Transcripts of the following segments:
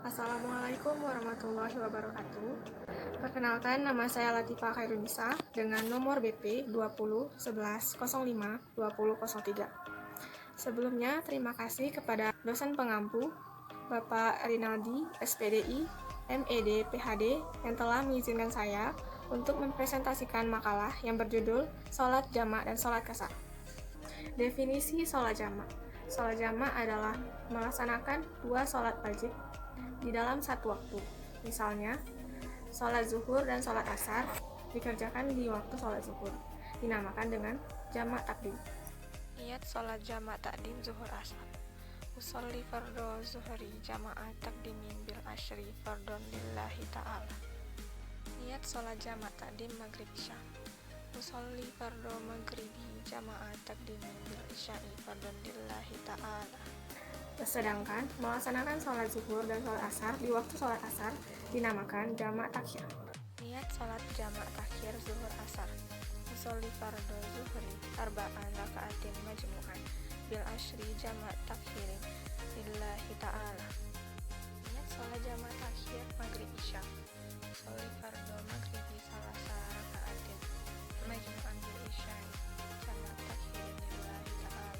Assalamualaikum warahmatullahi wabarakatuh. Perkenalkan, nama saya Latifah Khairunisa dengan nomor BP 20 11 05 20 03. Sebelumnya, terima kasih kepada dosen pengampu Bapak Rinaldi, SPDI, MED, PhD yang telah mengizinkan saya untuk mempresentasikan makalah yang berjudul Sholat Jamak dan Sholat Qasar. Definisi sholat jamak. Sholat jamak adalah melaksanakan dua sholat wajib di dalam satu waktu. Misalnya, sholat zuhur dan sholat asar dikerjakan di waktu sholat zuhur, dinamakan dengan jamak takdim. Niat sholat jamak takdim zuhur asar. Usolli fardhu zuhri jama'ah takdimin bil asyri fardhon lillahi ta'ala. Niat sholat jamak takdim maghrib isya. Usolli fardhu maghribi jama'ah takdimin bil isya'i fardhon lillahi ta'ala. Sedangkan melaksanakan sholat zuhur dan sholat asar di waktu sholat asar dinamakan jamak takhir. Niat sholat jamak takhir zuhur asar. Usolli fardhu zuhri arba'an raka'atin majmu'an bil asyri jamak takhirin lillahi ta'ala. Niat sholat jamak takhir maghrib isya. Usolli fardhu maghribi salasa raka'atin majmu'an bil isya'i jamak takhirin lillahi ta'ala.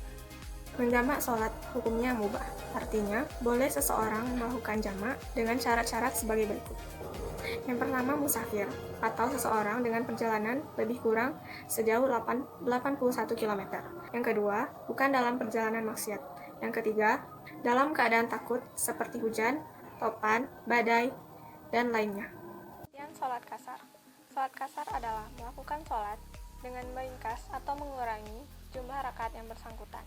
Menjamak sholat hukumnya mubah, artinya boleh seseorang melakukan jamak dengan syarat-syarat sebagai berikut. Yang pertama, musafir, atau seseorang dengan perjalanan lebih kurang sejauh 81 km. Yang kedua, bukan dalam perjalanan maksiat. Yang ketiga, dalam keadaan takut seperti hujan, topan, badai, dan lainnya. Kemudian sholat qasar. Sholat qasar adalah melakukan sholat dengan meringkas atau mengurangi jumlah rakaat yang bersangkutan.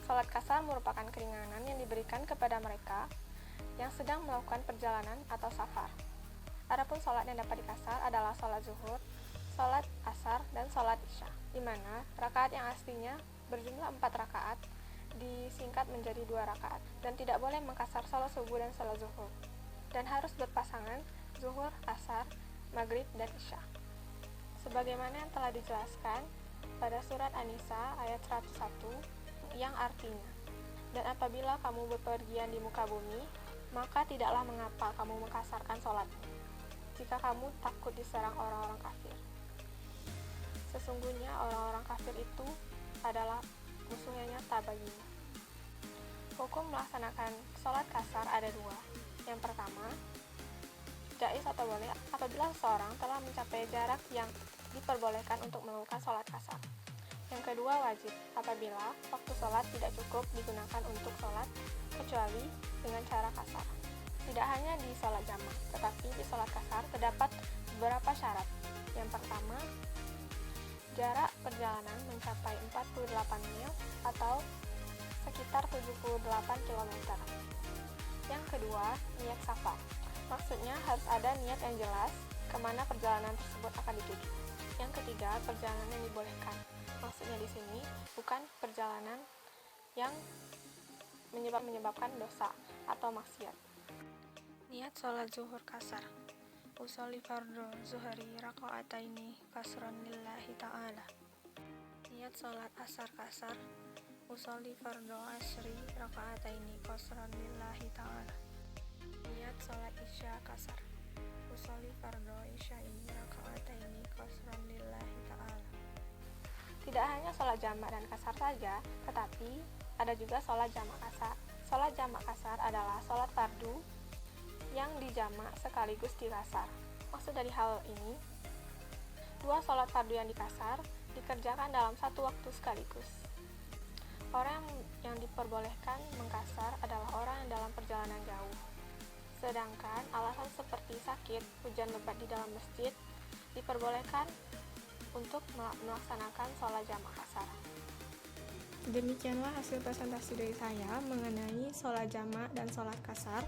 Sholat qasar merupakan keringanan yang diberikan kepada mereka yang sedang melakukan perjalanan atau safar. Adapun sholat yang dapat dikasar adalah sholat zuhur, sholat asar, dan sholat isya, di mana rakaat yang aslinya berjumlah 4 rakaat disingkat menjadi 2 rakaat, dan tidak boleh mengkasar sholat subuh dan sholat zuhur, dan harus berpasangan zuhur, asar, maghrib, dan isya. Sebagaimana yang telah dijelaskan pada surat An-Nisa ayat 101, yang artinya, dan apabila kamu bepergian di muka bumi, maka tidaklah mengapa kamu mengkasarkan sholatmu, jika kamu takut diserang orang-orang kafir. Sesungguhnya orang-orang kafir itu adalah musuh yang nyata bagimu. Hukum melaksanakan sholat qasar ada 2. Yang pertama, jaiz atau boleh apabila seseorang telah mencapai jarak yang diperbolehkan untuk melakukan sholat qasar. Yang kedua, wajib apabila waktu sholat tidak cukup digunakan untuk sholat kecuali dengan cara qasar. Tidak hanya di sholat jamak, tetapi di sholat qasar terdapat beberapa syarat. Yang pertama, jarak perjalanan mencapai 48 mil atau sekitar 78 km. Yang kedua, niat safar. Maksudnya harus ada niat yang jelas kemana perjalanan tersebut akan dituju. Yang ketiga, perjalanan yang dibolehkan. Maksudnya di sini bukan perjalanan yang menyebabkan dosa atau maksiat. Niat sholat zuhur qasar. Usolli fardhu zuhri raka'ataini qasran lillahi ta'ala. Niat sholat asar qasar. Usolli fardhu asri raka'ataini qasran lillahi ta'ala. Niat sholat isya qasar. Usolli fardhu isya'i raka'ataini qasran lillahi ta'ala. Tidak hanya sholat jamak dan qasar saja, tetapi ada juga sholat jamak qasar. Sholat jamak qasar adalah sholat fardu yang dijamak sekaligus dikasar. Maksud dari hal ini, 2 sholat fardu yang dikasar dikerjakan dalam satu waktu sekaligus. Orang yang diperbolehkan mengkasar adalah orang yang dalam perjalanan jauh. Sedangkan alasan seperti sakit, hujan lebat di dalam masjid diperbolehkan untuk melaksanakan sholat jamak qasar. Demikianlah hasil presentasi dari saya mengenai sholat jamak dan sholat qasar.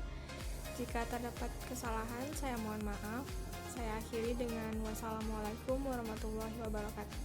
Jika terdapat kesalahan, saya mohon maaf. Saya akhiri dengan wassalamualaikum warahmatullahi wabarakatuh.